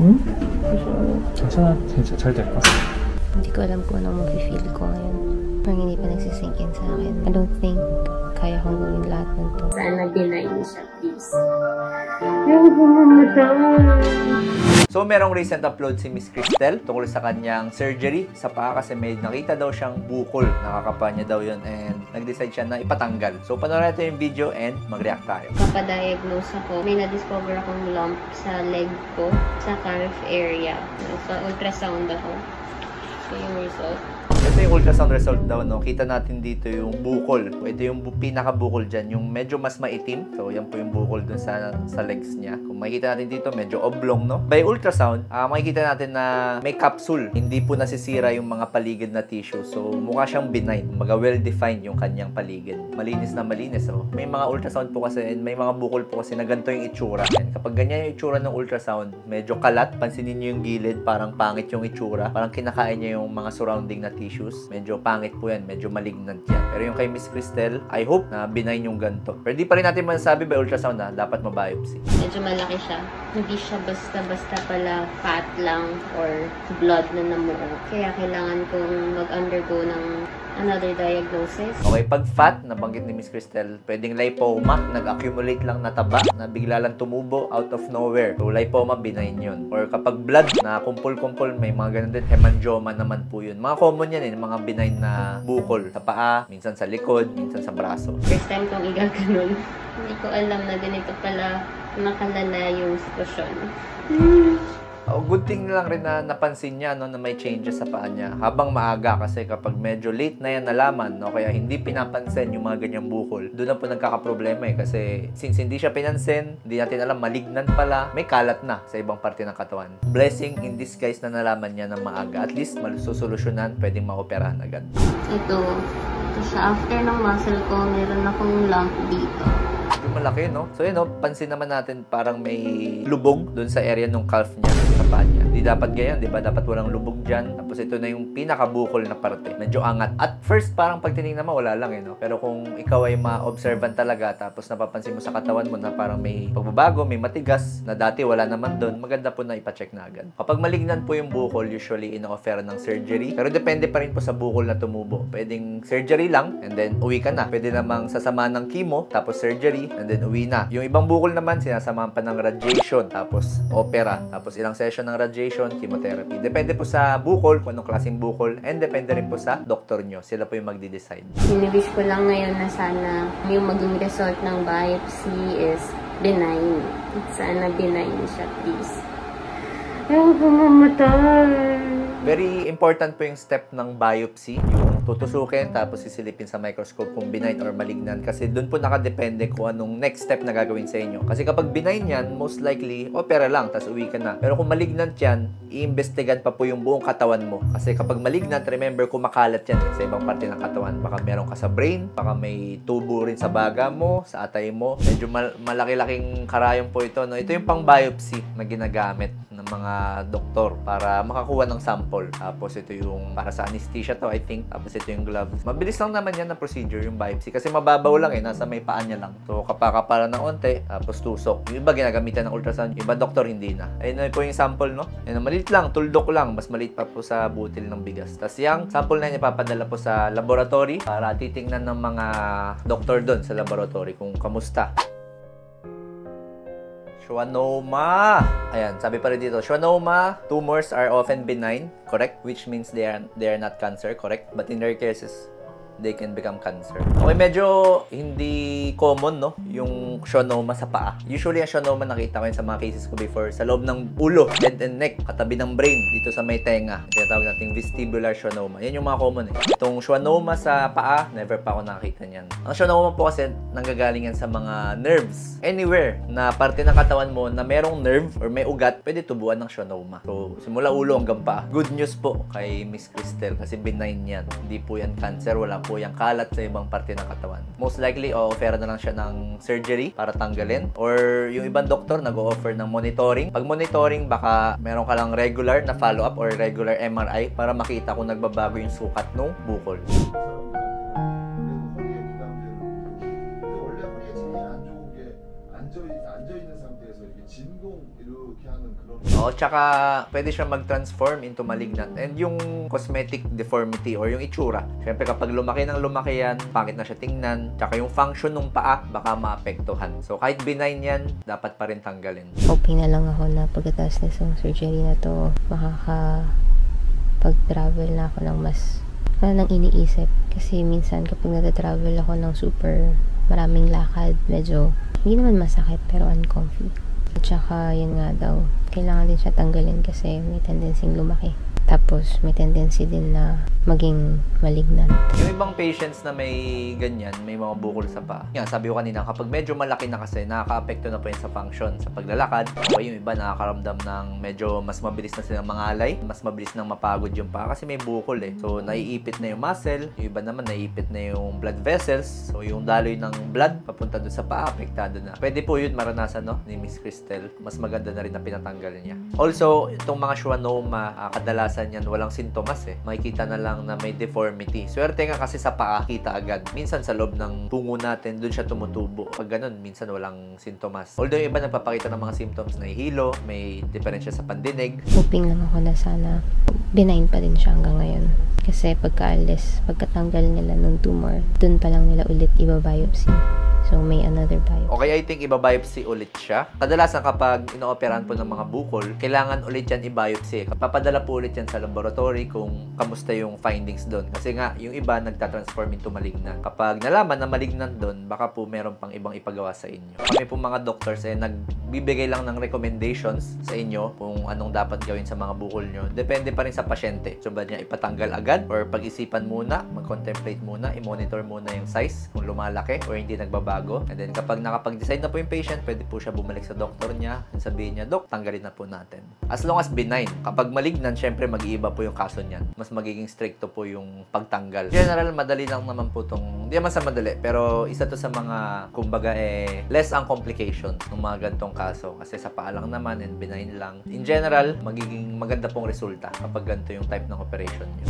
응? 잘 될 것 같아. Hindi ko alam kung anong mafe-feel ko ngayon. Parang hindi pa nagsisink in sa akin. I don't think kaya kong gawin lahat ng to. Sana deny siya, please. Ayaw ko mamatay. So, merong recent upload si Miss Cristel tungkol sa kanyang surgery sa paa kasi may nakita daw siyang bukol. Nakakapa niya daw yun and nag-decide siya na ipatanggal. So, panoorin natin yung video and mag-react tayo. Papadiagnose ako. May na-discover akong lump sa leg ko, sa calf area. So, ultrasound ako. Ito yung result. Ito yung ultrasound result daw, no? Kita natin dito yung bukol. Ito yung pinaka-bukol dyan, yung medyo mas maitim. So, yan po yung bukol dun sa legs niya. Kung makikita natin dito, medyo oblong, no? By ultrasound, makikita natin na may capsule. Hindi po nasisira yung mga paligid na tissue. So, mukha siyang benign. Kumbaga, well-defined yung kanyang paligid. Malinis na malinis, oh. May mga ultrasound po kasi, and may mga bukol po kasi na ganito yung itsura. And kapag ganyan yung itsura ng ultrasound, medyo kalat. Pansinin niyo yung gilid, parang pangit yung itsura. Parang kinakain niya yung mga surrounding na tissue. Medyo pangit po yan, medyo malignant yan. Pero yung kay Miss Cristel, I hope na benign yung ganito. Pero di pa rin natin masasabi by ultrasound na dapat mabiopsy. Medyo malaki siya. Hindi siya basta-basta pala fat lang or blood na namuo. Kaya kailangan kong mag-undergo ng another diagnosis. Okay, pag fat, nabanggit ni Miss Cristel, pwedeng lipoma, nag-accumulate lang na taba, na bigla lang tumubo out of nowhere. So, lipoma, benign yun. Or kapag blood, na kumpul-kumpul, may mga ganun din, hemangioma naman po yun. Mga common yan mga benign na bukol sa paa, minsan sa likod, minsan sa braso. First time kong igaganon. Hindi ko alam na ganito pala nakalala yung sitwasyon. Good thing lang rin na napansin niya no, na may changes sa paa niya habang maaga kasi kapag medyo late na yan nalaman no, kaya hindi pinapansin yung mga ganyang bukol, doon na po nagkakaproblema kasi since hindi siya pinansin, hindi natin alam malignant pala, may kalat na sa ibang parte ng katawan. Blessing in disguise na nalaman niya ng maaga, at least malusosolusyonan, pwedeng maoperahan agad. Ito siya, after ng muscle ko, meron akong lump dito. Yung malaki, no? So, yun, no? Pansin naman natin parang may lubog dun sa area ng calf niya, sa paa niya. Di dapat ganyan, di ba? Dapat walang lubog dyan. Tapos ito na yung pinakabukol na parte. Medyo angat. At first, parang pag tinignan mo, wala lang, no? Pero kung ikaw ay ma-observant talaga, tapos napapansin mo sa katawan mo na parang may pagbabago, may matigas, na dati wala naman dun, maganda po na ipacheck na agad. Kapag malignant po yung bukol, usually ino-offer ng surgery. Pero depende pa rin po sa bukol na tumubo. Pwedeng surgery lang, and then uwi ka na. Pwede namang sasama ng chemo, tapos surgery, and then uwi na. Yung ibang bukol naman, sinasamahan pa ng radiation, tapos opera, tapos ilang session ng radiation, chemotherapy. Depende po sa bukol, kung anong klaseng bukol, and depende rin po sa doktor nyo. Sila po yung magdi-decide. Siniwish ko lang ngayon na sana yung maging result ng biopsy is benign. Sana benign siya, please. Ayaw ko mamatay. Very important po yung step ng biopsy. Yung tutusukin tapos sisilipin sa microscope kung benign or malignant. Kasi doon po nakadepende kung anong next step na gagawin sa inyo. Kasi kapag benign yan, most likely, opera lang, tapos uwi ka na. Pero kung malignant yan, i-investigan pa po yung buong katawan mo. Kasi kapag malignant, remember, kumakalat yan sa ibang parte ng katawan. Baka meron ka sa brain, baka may tubo rin sa baga mo, sa atay mo. Medyo malaki-laking karayom po ito. No? Ito yung pang biopsy na ginagamit ng mga doktor para makakuha ng sample. Tapos ito yung para sa anesthesia to, I think. Tapos ito yung gloves. Mabilis lang naman yan na procedure, yung biopsy. Kasi mababaw lang nasa may paa niya lang. So, kapaka-para ng onte, tapos tusok. Yung iba ginagamitan ng ultrasound, yung iba doktor hindi na. Ayun na po yung sample, no? Ayun, maliit lang, tuldok lang. Mas maliit pa po sa butil ng bigas. Tapos yung sample na yun, ipapadala po sa laboratory para titingnan ng mga doktor doon sa laboratory kung kamusta. Schwannoma. Ayan, sabi pa rin dito, schwannoma tumors are often benign, correct? Which means they are not cancer, correct? But in rare cases, they can become cancer. Okay, medyo hindi common, no? Yung schwannoma sa paa. Usually, ang schwannoma nakita ko yun sa mga cases ko before sa loob ng ulo, head and neck, katabi ng brain, dito sa may tenga. Tinatawag nating vestibular schwannoma. Yan yung mga common Itong schwannoma sa paa, never pa ako nakakita niyan. Ang schwannoma po kasi nanggagaling yan sa mga nerves. Anywhere na parte ng katawan mo na merong nerve or may ugat, pwede tubuan ng schwannoma. So, simula ulo hanggang paa. Good news po kay Miss Cristel kasi benign yan. Hindi po yan cancer, wala po yung kalat sa ibang parte ng katawan. Most likely, o-offer na lang siya ng surgery para tanggalin. Or yung ibang doktor, nag-o-offer ng monitoring. Pag monitoring, baka meron ka lang regular na follow-up or regular MRI para makita kung nagbabago yung sukat ng bukol. 앉아 있는 상태에서 이렇게 진공 이렇게 하는 Oo, tsaka pwede siya mag-transform into malignant. And yung cosmetic deformity or yung itsura, syempre kapag lumaki ng lumaki yan, pangit na siya tingnan, tsaka yung function ng paa, baka maapektuhan. So kahit benign yan, dapat pa rin tanggalin. Hoping na lang ako na pagkatapos ng surgery na to, makakapag-travel na ako ng mas nang iniisip. Kasi minsan kapag nag-travel ako ng super maraming lakad, medyo hindi naman masakit pero uncomfy. At saka yun nga daw, kailangan din siya tanggalin kasi may tendency lumaki. Tapos may tendency din na maging malignant. Yung ibang patients na may ganyan, may mga bukol sa paa. Yan, sabi ko kanina, kapag medyo malaki na kasi, nakaka-apekto na po yun sa function, sa paglalakad. O yung iba nakakaramdam ng medyo mas mabilis na silang mangalay, mas mabilis nang mapagod yung paa kasi may bukol eh. So, naiipit na yung muscle, yung iba naman naiipit na yung blood vessels. So, yung daloy ng blood papunta doon sa paa, apektado na. Pwede po yun maranasan, no, ni Miss Cristel. Mas maganda na rin na pinatanggal niya. Also, itong mga schwannoma, kadalasan yan walang sintomas eh. Makikita na lang na may deformity. Swerte nga kasi sa paa, kita agad. Minsan sa loob ng tungo natin, dun siya tumutubo. Pag ganun, minsan walang sintomas. Although yung iba nagpapakita ng mga symptoms na hilo, may diferensya sa pandinig. Hoping lang ako na sana benign pa din siya hanggang ngayon. Kasi pagkaalis, pagkatanggal nila ng tumor, dun pa lang nila ulit iba-biopsy. So, may another biopsy. Okay, I think iba-biopsy ulit siya. Kadalasan kapag inooperahan po ng mga bukol, kailangan ulit yan i-biopsy. Papadala po ulit yan sa laboratory kung kamusta yung findings doon. Kasi nga, yung iba nagtatransform into malignant. Kapag nalaman na malignant doon, baka po meron pang ibang ipagawa sa inyo. Kami po mga doctors nagbibigay lang ng recommendations sa inyo kung anong dapat gawin sa mga bukol nyo. Depende pa rin sa pasyente. So, ba niya ipatanggal agad or pag-isipan muna, mag-contemplate muna, i-monitor muna yung size kung lumalaki or hindi nagbabago. And then, kapag nakapag-decide na po yung patient, pwede po siya bumalik sa doktor niya and sabihin niya, Dok, tanggalin na po natin. As long as benign. Kapag malignant, syempre mag-iiba po yung kaso niyan. Mas magiging stricto po yung pagtanggal. General, madali lang naman po itong, hindi naman sa madali, pero isa to sa mga, kumbaga less ang complications ng mga gantong kaso. Kasi sa paa lang naman and benign lang. In general, magiging maganda pong resulta kapag ganito yung type ng operation niyo.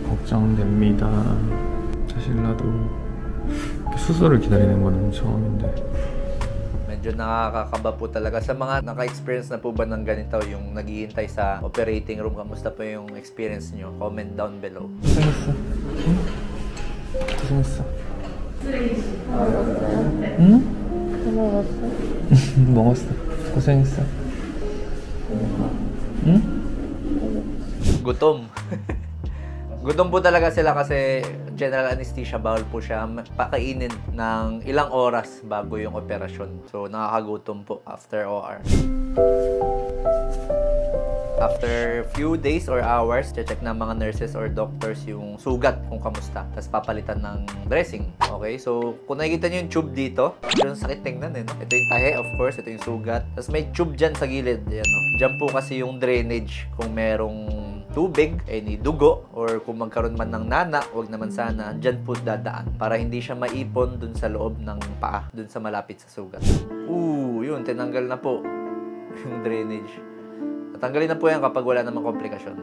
걱정됩니다. 사실 나도 수술을 기다리는 건 처음인데 medyo nakakakaba po talaga. Sa mga naka-experience na po ba ng ganito, yung naghihintay sa operating room, kamusta po yung experience nyo? Comment down below. 고생했어. 응? 고생했어. 응? 먹었어. 고생했어. 응? Gutom. Gutom po talaga sila kasi general anesthesia, bawal po siya pakainin ng ilang oras bago yung operasyon. So, nakakagutom po after OR. After few days or hours, check na mga nurses or doctors yung sugat kung kamusta. Tapos papalitan ng dressing. Okay? So, kung nakikita nyo yung tube dito, yung sakit tingnan eh, no? Ito yung tahe, of course. Ito yung sugat. Tapos may tube dyan sa gilid. Yan, no? Dyan po kasi yung drainage kung merong tubig, any dugo, or kung magkaroon man ng nana, wag naman sana, dyan po dadaan. Para hindi siya maipon dun sa loob ng paa, dun sa malapit sa sugat. Yun, tinanggal na po yung drainage. Tatanggalin na po yan kapag wala namang komplikasyon.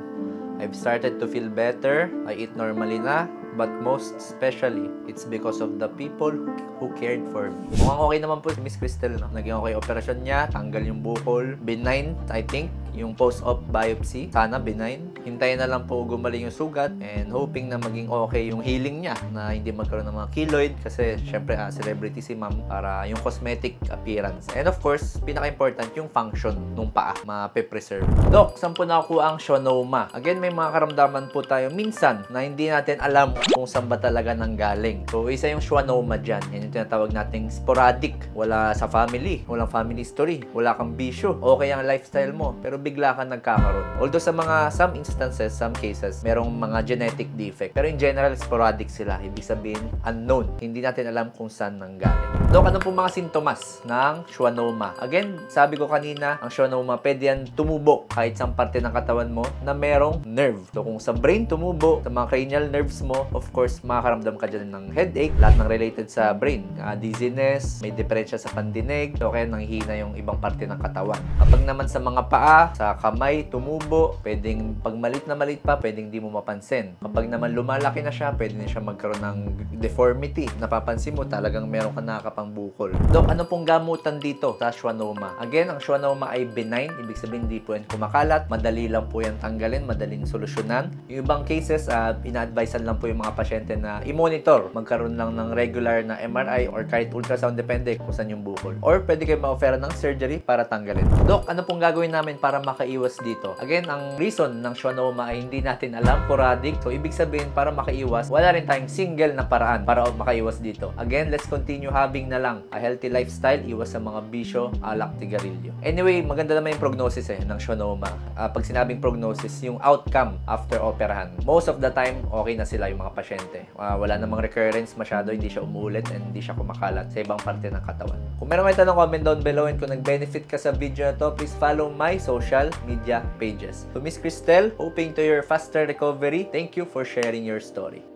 I've started to feel better. I eat normally na. But most especially, it's because of the people who cared for me. Mukhang okay naman po si Miss Cristel, no? Naging okay operasyon niya, tanggal yung bukol. Benign, I think, yung post-op biopsy. Sana benign. Hintayin na lang po gumaling yung sugat and hoping na maging okay yung healing niya na hindi magkaroon ng mga keloid kasi syempre celebrity si ma'am para yung cosmetic appearance. And of course, pinaka-important yung function ng paa, ma-preserve. Dok, saan po nakuha ang schwannoma? Again, may mga karamdaman po tayo minsan na hindi natin alam kung saan ba talaga nanggaling. So, isa yung schwannoma dyan. Yan yung tinatawag nating sporadic. Wala sa family. Walang family history. Wala kang bisyo. Okay ang lifestyle mo. Pero bigla ka nagkakaroon. Although sa some instances, some cases, merong mga genetic defect. Pero in general, sporadic sila. Ibig sabihin, unknown. Hindi natin alam kung saan nanggaling. Dok, ano po mga sintomas ng schwannoma? Again, sabi ko kanina, ang schwannoma, pwede yan tumubo kahit sa parte ng katawan mo na merong nerve. So, kung sa brain tumubo, sa mga cranial nerves mo, of course, makakaramdam ka dyan ng headache, lahat ng related sa brain. Dizziness, may diferensya sa pandinig, so kaya nanghihina yung ibang parte ng katawan. Kapag naman sa mga paa, sa kamay, tumubo, pwedeng pag maliit pa, pwedeng di mo mapansin. Kapag naman lumalaki na siya, pwede na siya magkaroon ng deformity. Napapansin mo, talagang meron ka nakakapang bukol. Dok, ano pong gamutan dito sa schwannoma? Again, ang schwannoma ay benign, ibig sabihin di po yan kumakalat, madali lang po yan tanggalin, madaling solusyonan. Yung ibang cases, ina-advisean lang po yung mga pasyente na i-monitor, magkaroon lang ng regular na MRI or kahit ultrasound, depende kung saan yung bukol. Or pwede kayo ma-offer ng surgery para tanggalin. Dok, ano pong gagawin namin para makaiwas dito? Again, ang reason ng schwannoma ay hindi natin alam, sporadic. So, ibig sabihin, para makaiwas, wala rin tayong single na paraan para makaiwas dito. Again, let's continue having na lang a healthy lifestyle, iwas sa mga bisyo, alak, tigarilyo. Anyway, maganda naman yung prognosis ng schwannoma. Pag sinabing prognosis, yung outcome after operahan. Most of the time, okay na sila yung mga pasyente. Wala namang recurrence masyado, hindi siya umuulit and hindi siya kumakalat sa ibang parte ng katawan. Kung meron kayo tanong, comment down below, and kung nag-benefit ka sa video na to, please follow my social media pages. To Miss Cristel, hoping to your faster recovery. Thank you for sharing your story.